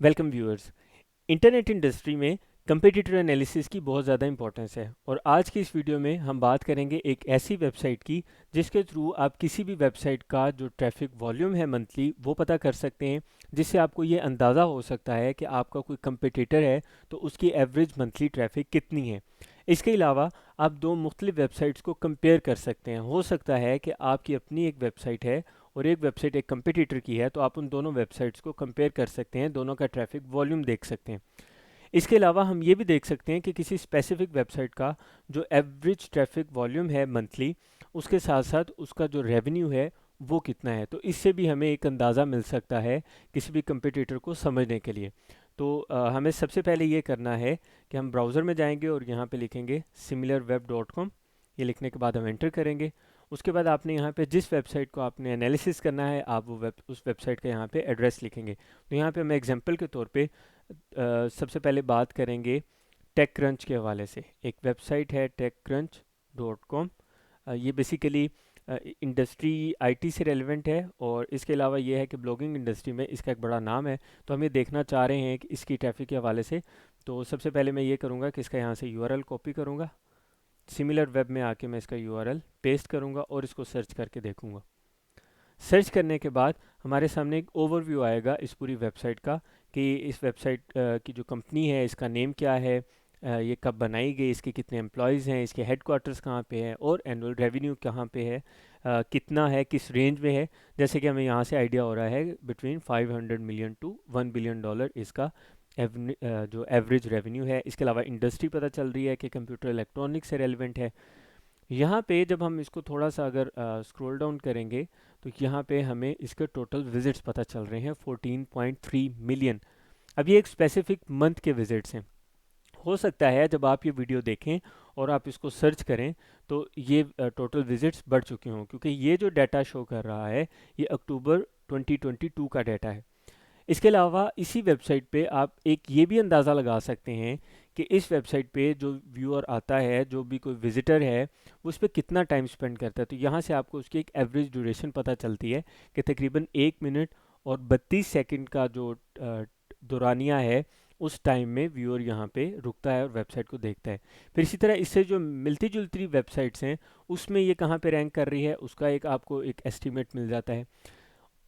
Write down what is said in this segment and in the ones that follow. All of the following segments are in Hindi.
Welcome viewers. इंटरनेट इंडस्ट्री में कंपेटिटर एनालिसिस की बहुत ज़्यादा इंपॉर्टेंस है और आज की इस वीडियो में हम बात करेंगे एक ऐसी वेबसाइट की जिसके थ्रू आप किसी भी वेबसाइट का जो ट्रैफिक वॉल्यूम है मंथली वो पता कर सकते हैं, जिससे आपको ये अंदाज़ा हो सकता है कि आपका कोई कंपेटिटर है तो उसकी एवरेज मंथली ट्रैफिक कितनी है। इसके अलावा आप दो मुख्तलिफ वेबसाइट्स को कंपेयर कर सकते हैं। हो सकता है कि आपकी अपनी एक वेबसाइट है और एक वेबसाइट एक कंपटीटर की है, तो आप उन दोनों वेबसाइट्स को कंपेयर कर सकते हैं, दोनों का ट्रैफिक वॉल्यूम देख सकते हैं। इसके अलावा हम ये भी देख सकते हैं कि किसी स्पेसिफिक वेबसाइट का जो एवरेज ट्रैफिक वॉल्यूम है मंथली, उसके साथ साथ उसका जो रेवेन्यू है वो कितना है। तो इससे भी हमें एक अंदाज़ा मिल सकता है किसी भी कंपटीटर को समझने के लिए। तो हमें सबसे पहले ये करना है कि हम ब्राउज़र में जाएंगे और यहाँ पे लिखेंगे similarweb.com। ये लिखने के बाद हम एंटर करेंगे। उसके बाद आपने यहाँ पे जिस वेबसाइट को आपने एनालिसिस करना है, आप वो उस वेबसाइट का यहाँ पे एड्रेस लिखेंगे। तो यहाँ पे हम एग्जांपल के तौर पे सबसे पहले बात करेंगे टेक क्रंच के हवाले से। एक वेबसाइट है techcrunch.com। ये बेसिकली इंडस्ट्री आईटी से रेलेवेंट है और इसके अलावा ये है कि ब्लॉगिंग इंडस्ट्री में इसका एक बड़ा नाम है। तो हम ये देखना चाह रहे हैं कि इसकी ट्रैफिक के हवाले से। तो सबसे पहले मैं ये करूँगा कि इसका यहाँ से यूआरएल कॉपी करूँगा, सिमिलर वेब में आके मैं इसका यूआरएल पेस्ट करूँगा और इसको सर्च करके देखूँगा। सर्च करने के बाद हमारे सामने एक ओवरव्यू आएगा इस पूरी वेबसाइट का कि इस वेबसाइट की जो कंपनी है इसका नेम क्या है, ये कब बनाई गई, इसके कितने एम्प्लॉयज़ हैं, इसके हेडक्वार्टर्स कहाँ पे है और एनुअल रेवेन्यू कहाँ पे है, कितना है, किस रेंज में है। जैसे कि हमें यहाँ से आइडिया हो रहा है बिटवीन 500 मिलियन टू $1 बिलियन इसका जो एवरेज रेवेन्यू है। इसके अलावा इंडस्ट्री पता चल रही है कि कंप्यूटर इलेक्ट्रॉनिक्स से रेलिवेंट है। यहाँ पे जब हम इसको थोड़ा सा अगर स्क्रॉल डाउन करेंगे तो यहाँ पे हमें इसके टोटल विजिट्स पता चल रहे हैं 14.3 मिलियन। अब ये एक स्पेसिफिक मंथ के विजिट्स हैं। हो सकता है जब आप ये वीडियो देखें और आप इसको सर्च करें तो ये टोटल विजिट्स बढ़ चुके हों, क्योंकि ये जो डाटा शो कर रहा है ये अक्टूबर 2022 का डाटा है। इसके अलावा इसी वेबसाइट पे आप एक ये भी अंदाज़ा लगा सकते हैं कि इस वेबसाइट पे जो व्यूअर आता है, जो भी कोई विजिटर है, वो उस पर कितना टाइम स्पेंड करता है। तो यहाँ से आपको उसकी एक एवरेज ड्यूरेशन पता चलती है कि तकरीबन 1 मिनट और 32 सेकंड का जो दौरानिया है उस टाइम में व्यूअर यहाँ पे रुकता है और वेबसाइट को देखता है। फिर इसी तरह इससे जो मिलती जुलती वेबसाइट्स हैं उसमें ये कहाँ पे रैंक कर रही है उसका एक आपको एक एस्टीमेट मिल जाता है।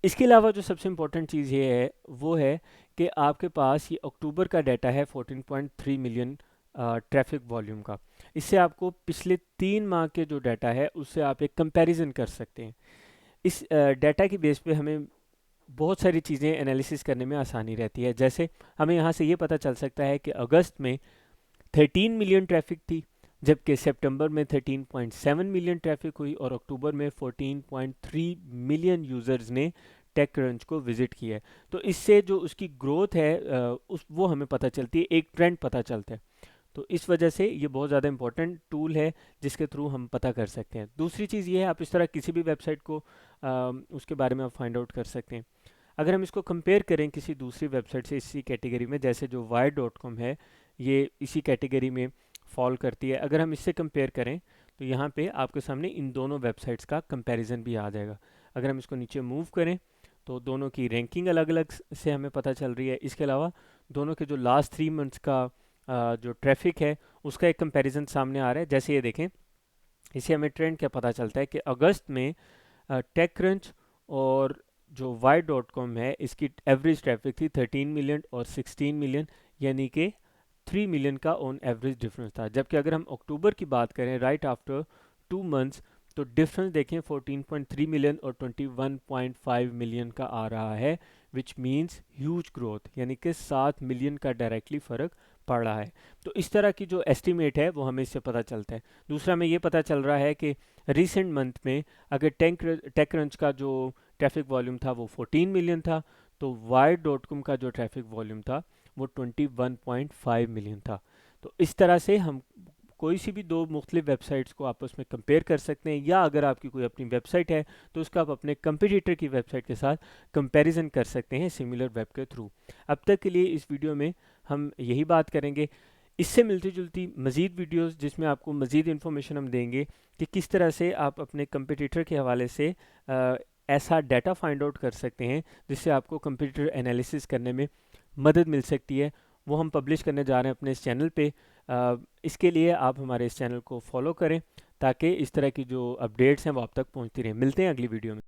इसके अलावा जो सबसे इम्पोर्टेंट चीज़ ये है वो है कि आपके पास ये अक्टूबर का डाटा है 14.3 मिलियन ट्रैफिक वॉल्यूम का। इससे आपको पिछले 3 माह के जो डाटा है उससे आप एक कंपैरिजन कर सकते हैं। इस डाटा की बेस पे हमें बहुत सारी चीज़ें एनालिसिस करने में आसानी रहती है। जैसे हमें यहाँ से ये पता चल सकता है कि अगस्त में 13 मिलियन ट्रैफिक थी, जबकि सितंबर में 13.7 मिलियन ट्रैफिक हुई और अक्टूबर में 14.3 मिलियन यूज़र्स ने टेक क्रंच को विजिट किया है। तो इससे जो उसकी ग्रोथ है उस वो हमें पता चलती है, एक ट्रेंड पता चलता है। तो इस वजह से ये बहुत ज़्यादा इंपॉर्टेंट टूल है जिसके थ्रू हम पता कर सकते हैं। दूसरी चीज़ ये है, आप इस तरह किसी भी वेबसाइट को उसके बारे में आप फाइंड आउट कर सकते हैं। अगर हम इसको कंपेयर करें किसी दूसरी वेबसाइट से इसी कैटेगरी में, जैसे जो वाई.कॉम है, ये इसी कैटेगरी में फॉल करती है। अगर हम इससे कंपेयर करें तो यहाँ पे आपके सामने इन दोनों वेबसाइट्स का कंपैरिजन भी आ जाएगा। अगर हम इसको नीचे मूव करें तो दोनों की रैंकिंग अलग अलग से हमें पता चल रही है। इसके अलावा दोनों के जो लास्ट 3 मंथ्स का जो ट्रैफिक है उसका एक कंपैरिजन सामने आ रहा है। जैसे ये देखें, इससे हमें ट्रेंड क्या पता चलता है कि अगस्त में टेक क्रंच और जो वाई.कॉम है इसकी एवरेज ट्रैफिक थी 13 मिलियन और 16 मिलियन, यानी कि 3 मिलियन का ऑन एवरेज डिफरेंस था। जबकि अगर हम अक्टूबर की बात करें राइट आफ्टर 2 मंथ्स तो डिफरेंस देखें 14.3 मिलियन और 21.5 मिलियन का आ रहा है, विच मीन्स ह्यूज ग्रोथ, यानी कि 7 मिलियन का डायरेक्टली फ़र्क पड़ रहा है। तो इस तरह की जो एस्टिमेट है वो हमें इससे पता चलता है। दूसरा हमें ये पता चल रहा है कि रिसेंट मंथ में अगर टेक क्रंच का जो ट्रैफिक वॉल्यूम था वो 14 मिलियन था, तो वाई.कॉम का जो ट्रैफिक वॉल्यूम था वो 21.5 मिलियन था। तो इस तरह से हम कोई सी भी दो मुख्तलिफ वेबसाइट्स को आपस में कंपेयर कर सकते हैं, या अगर आपकी कोई अपनी वेबसाइट है तो उसका आप अपने कंपटीटर की वेबसाइट के साथ कंपैरिजन कर सकते हैं सिमिलर वेब के थ्रू। अब तक के लिए इस वीडियो में हम यही बात करेंगे। इससे मिलती जुलती मज़ीद वीडियोस जिसमें आपको मज़ीद इन्फॉर्मेशन हम देंगे कि किस तरह से आप अपने कंपटीटर के हवाले से ऐसा डाटा फाइंड आउट कर सकते हैं जिससे आपको कंप्यूटर एनालिसिस करने में मदद मिल सकती है वो हम पब्लिश करने जा रहे हैं अपने इस चैनल पे। इसके लिए आप हमारे इस चैनल को फॉलो करें ताकि इस तरह की जो अपडेट्स हैं वो आप तक पहुंचती रहें। मिलते हैं अगली वीडियो में।